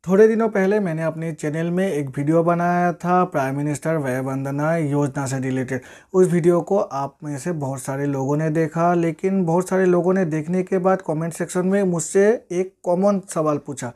थोड़े दिनों पहले मैंने अपने चैनल में एक वीडियो बनाया था प्राइम मिनिस्टर वय वंदना योजना से रिलेटेड। उस वीडियो को आप में से बहुत सारे लोगों ने देखा, लेकिन बहुत सारे लोगों ने देखने के बाद कमेंट सेक्शन में मुझसे एक कॉमन सवाल पूछा,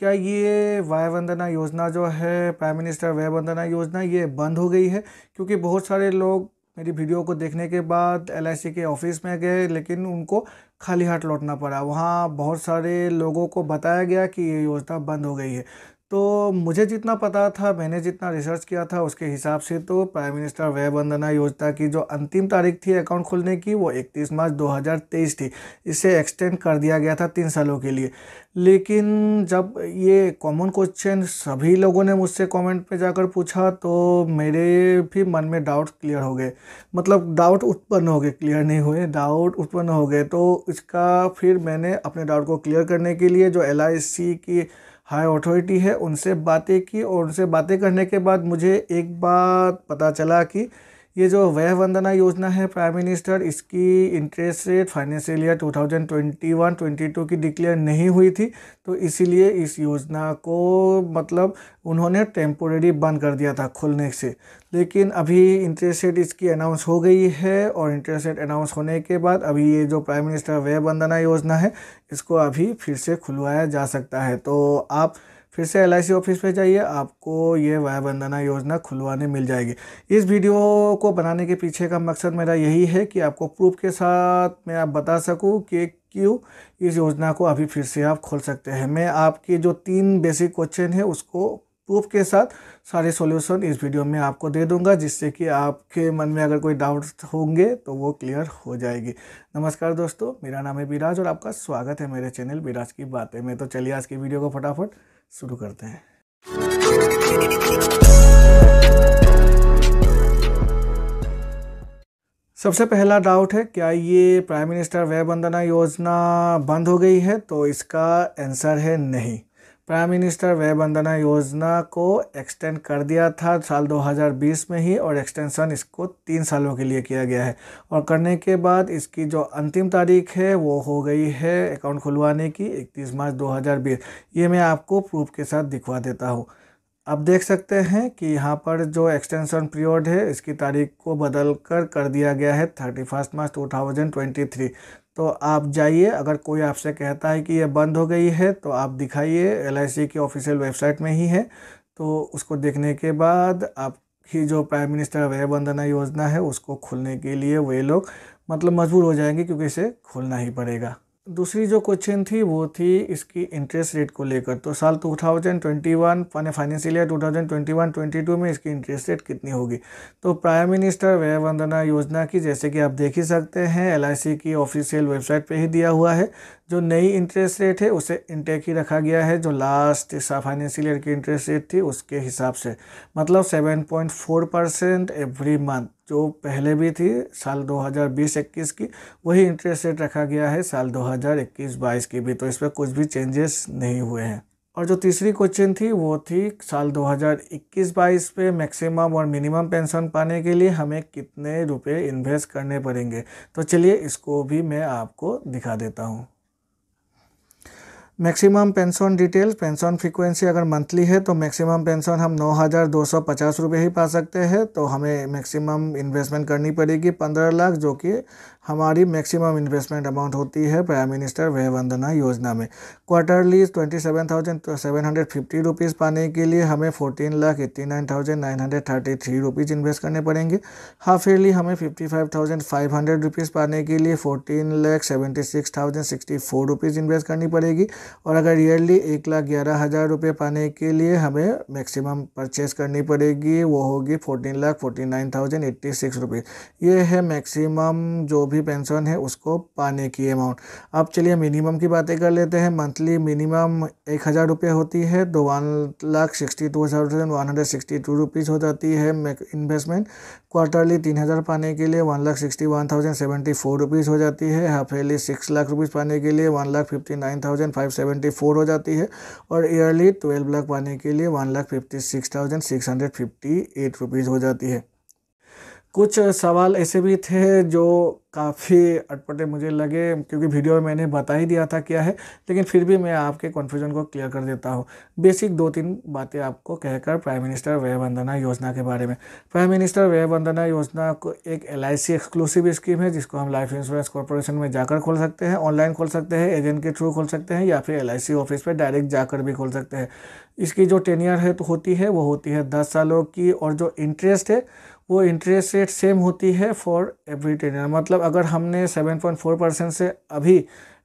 क्या ये वय वंदना योजना जो है प्राइम मिनिस्टर वय वंदना योजना ये बंद हो गई है। क्योंकि बहुत सारे लोग मेरी वीडियो को देखने के बाद एलआईसी के ऑफिस में गए, लेकिन उनको खाली हाथ लौटना पड़ा। वहाँ बहुत सारे लोगों को बताया गया कि ये योजना बंद हो गई है। तो मुझे जितना पता था, मैंने जितना रिसर्च किया था, उसके हिसाब से तो प्राइम मिनिस्टर वय वंदना योजना की जो अंतिम तारीख थी अकाउंट खोलने की, वो 31 मार्च 2023 थी। इसे एक्सटेंड कर दिया गया था 3 सालों के लिए। लेकिन जब ये कॉमन क्वेश्चन सभी लोगों ने मुझसे कमेंट पे जाकर पूछा, तो मेरे भी मन में डाउट क्लियर हो गए। मतलब डाउट उत्पन्न हो गए, क्लियर नहीं हुए, डाउट उत्पन्न हो गए। तो इसका फिर मैंने अपने डाउट को क्लियर करने के लिए जो एलआईसी की हाई अथॉरिटी है उनसे बातें की, और उनसे बातें करने के बाद मुझे एक बात पता चला कि ये जो वय वंदना योजना है प्राइम मिनिस्टर, इसकी इंटरेस्ट रेट फाइनेंशियल ईयर 2021-22 की डिक्लेयर नहीं हुई थी। तो इसीलिए इस योजना को मतलब उन्होंने टेम्पोरेरी बंद कर दिया था खुलने से। लेकिन अभी इंटरेस्ट रेट इसकी अनाउंस हो गई है, और इंटरेस्ट रेट अनाउंस होने के बाद अभी ये जो प्राइम मिनिस्टर वय वंदना योजना है इसको अभी फिर से खुलवाया जा सकता है। तो आप फिर से एलआईसी ऑफिस पे जाइए, आपको ये वय वंदना योजना खुलवाने मिल जाएगी। इस वीडियो को बनाने के पीछे का मकसद मेरा यही है कि आपको प्रूफ के साथ मैं आप बता सकूं कि क्यों इस योजना को अभी फिर से आप खोल सकते हैं। मैं आपके जो 3 बेसिक क्वेश्चन है उसको प्रूफ के साथ सारे सॉल्यूशन इस वीडियो में आपको दे दूंगा, जिससे कि आपके मन में अगर कोई डाउट होंगे तो वो क्लियर हो जाएगी। नमस्कार दोस्तों, मेरा नाम है विराज और आपका स्वागत है मेरे चैनल विराज की बातें में। तो चलिए आज की वीडियो को फटाफट शुरू करते हैं। सबसे पहला डाउट है, क्या ये प्राइम मिनिस्टर वय वंदना योजना बंद हो गई है? तो इसका आंसर है नहीं। प्राइम मिनिस्टर वय वंदना योजना को एक्सटेंड कर दिया था साल 2020 में ही, और एक्सटेंशन इसको 3 सालों के लिए किया गया है। और करने के बाद इसकी जो अंतिम तारीख है वो हो गई है अकाउंट खुलवाने की 31 मार्च 2020। ये मैं आपको प्रूफ के साथ दिखवा देता हूँ। आप देख सकते हैं कि यहाँ पर जो एक्सटेंशन पीरियड है इसकी तारीख को बदल कर दिया गया है 31 मार्च 2023। तो आप जाइए, अगर कोई आपसे कहता है कि ये बंद हो गई है तो आप दिखाइए, एलआईसी की ऑफिशियल वेबसाइट में ही है। तो उसको देखने के बाद आपकी जो प्राइम मिनिस्टर वय वंदना योजना है उसको खोलने के लिए वे लोग मतलब मजबूर हो जाएंगे, क्योंकि इसे खोलना ही पड़ेगा। दूसरी जो क्वेश्चन थी वो थी इसकी इंटरेस्ट रेट को लेकर। तो साल 2021 फाइनेंशियल ईयर 2021-22 में इसकी इंटरेस्ट रेट कितनी होगी? तो प्राइम मिनिस्टर वय वंदना योजना की, जैसे कि आप देख ही सकते हैं, एलआईसी की ऑफिशियल वेबसाइट पे ही दिया हुआ है। जो नई इंटरेस्ट रेट है उसे इंटेक ही रखा गया है, जो लास्ट फाइनेंशियल ईयर की इंटरेस्ट रेट थी उसके हिसाब से, मतलब 7.4% एवरी मंथ। जो पहले भी थी साल 2020-21 की, वही इंटरेस्ट रेट रखा गया है साल 2021-22 की भी। तो इस पर कुछ भी चेंजेस नहीं हुए हैं। और जो तीसरी क्वेश्चन थी वो थी साल 2021-22 पे मैक्सिमम और मिनिमम पेंशन पाने के लिए हमें कितने रुपए इन्वेस्ट करने पड़ेंगे। तो चलिए इसको भी मैं आपको दिखा देता हूँ। Maximum pension details, pension frequency अगर मंथली है तो मैक्सिमम पेंशन हम 9,250 रुपये ही पा सकते हैं। तो हमें मैक्सिमम इन्वेस्टमेंट करनी पड़ेगी 15 लाख, जो कि हमारी मैक्सिमम इन्वेस्टमेंट अमाउंट होती है प्राइम मिनिस्टर वय वंदना योजना में। क्वार्टरली 27,750 रुपीज़ पाने के लिए हमें 14,89,933 रुपीज़ इन्वेस्ट करने पड़ेंगे। हाफ ईयरली हमें 55,500 रुपीज़ पाने के लिए 14,76,064 रुपीज़ इन्वेस्ट करनी पड़ेगी। और अगर ईयरली 1,11,000 रुपये पाने के लिए हमें मैक्सिमम परचेस करनी पड़ेगी, वो होगी 14,49,086 रुपीज़। ये है मैक्सिमम जो भी पेंशन है उसको पाने की अमाउंट। अब चलिए मिनिमम की बातें कर लेते हैं। मंथली मिनिमम 1,000 रुपये होती है, तो 1,62,162 रुपीज़ हो जाती है इन्वेस्टमेंट। क्वार्टरली 3,000 पाने के लिए 1,61,074 रुपीज़ हो जाती है। हाफ ईयरली 6 लाख रुपीज़ पाने के लिए 1,59,574 हो जाती है। और ईयरली 12 लाख पाने के लिए 1,56,658 रुपीज़ हो जाती है। कुछ सवाल ऐसे भी थे जो काफ़ी अटपटे मुझे लगे, क्योंकि वीडियो में मैंने बता ही दिया था क्या है, लेकिन फिर भी मैं आपके कन्फ्यूजन को क्लियर कर देता हूँ। बेसिक 2-3 बातें आपको कहकर प्राइम मिनिस्टर व्यय वंदना योजना के बारे में। प्राइम मिनिस्टर व्यय वंदना योजना को एक LIC एक्सक्लूसिव स्कीम है, जिसको हम लाइफ इंश्योरेंस कॉर्पोरेशन में जाकर खोल सकते हैं, ऑनलाइन खोल सकते हैं, एजेंट के थ्रू खोल सकते हैं, या फिर LIC ऑफिस पर डायरेक्ट जाकर भी खोल सकते हैं। इसकी जो टेन्योर है तो होती है 10 सालों की, और जो इंटरेस्ट है वो इंटरेस्ट रेट सेम होती है फॉर एवरी टेन्योर। मतलब अगर हमने 7.4% से अभी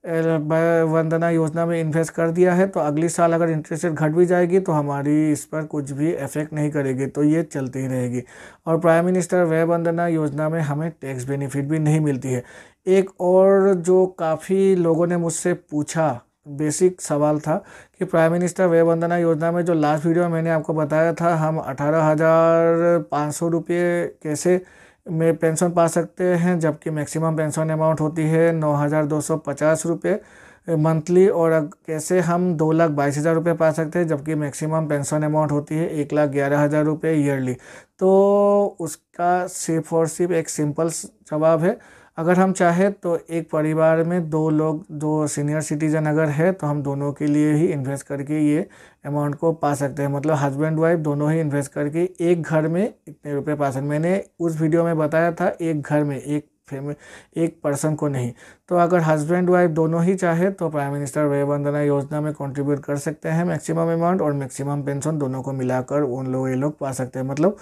वंदना योजना में इन्वेस्ट कर दिया है, तो अगली साल अगर इंटरेस्ट रेट घट भी जाएगी तो हमारी इस पर कुछ भी इफेक्ट नहीं करेगी, तो ये चलती ही रहेगी। और प्राइम मिनिस्टर व्यय वंदना योजना में हमें टैक्स बेनिफिट भी नहीं मिलती है। एक और जो काफ़ी लोगों ने मुझसे पूछा बेसिक सवाल था कि प्राइम मिनिस्टर व्यय वंदना योजना में, जो लास्ट वीडियो में मैंने आपको बताया था, हम 18,500 रुपये कैसे में पेंशन पा सकते हैं, जबकि मैक्सिमम पेंशन अमाउंट होती है 9,250 रुपये मंथली, और कैसे हम 2,22,000 रुपये पा सकते हैं, जबकि मैक्सिमम पेंशन अमाउंट होती है 1,11,000 रुपये ईयरली। तो उसका सिर्फ और सिर्फ एक सिंपल जवाब है, अगर हम चाहें तो एक परिवार में 2 लोग, 2 सीनियर सिटीजन अगर है, तो हम दोनों के लिए ही इन्वेस्ट करके ये अमाउंट को पा सकते हैं। मतलब हस्बैंड वाइफ दोनों ही इन्वेस्ट करके एक घर में इतने रुपए पा सकते हैं। मैंने उस वीडियो में बताया था एक घर में, एक पर्सन को नहीं। तो अगर हस्बैंड वाइफ दोनों ही चाहे तो प्राइम मिनिस्टर व्यय वंदना योजना में कंट्रीब्यूट कर सकते हैं मैक्सिमम अमाउंट, और मैक्सिमम पेंशन दोनों को मिलाकर ये लोग पा सकते हैं। मतलब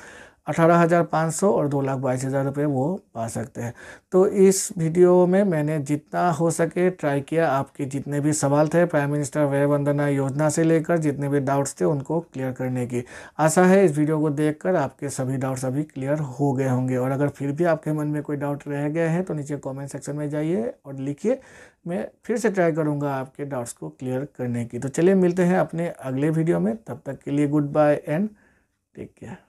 18,500 और 2,22,000 रुपये वो पा सकते हैं। तो इस वीडियो में मैंने जितना हो सके ट्राई किया, आपके जितने भी सवाल थे प्राइम मिनिस्टर व्यय वंदना योजना से लेकर जितने भी डाउट्स थे उनको क्लियर करने की। आशा है इस वीडियो को देखकर आपके सभी डाउट्स अभी क्लियर हो गए होंगे, और अगर फिर भी आपके मन में कोई डाउट रह गए हैं तो नीचे कॉमेंट सेक्शन में जाइए और लिखिए, मैं फिर से ट्राई करूँगा आपके डाउट्स को क्लियर करने की। तो चलिए मिलते हैं अपने अगले वीडियो में, तब तक के लिए goodbye and take care.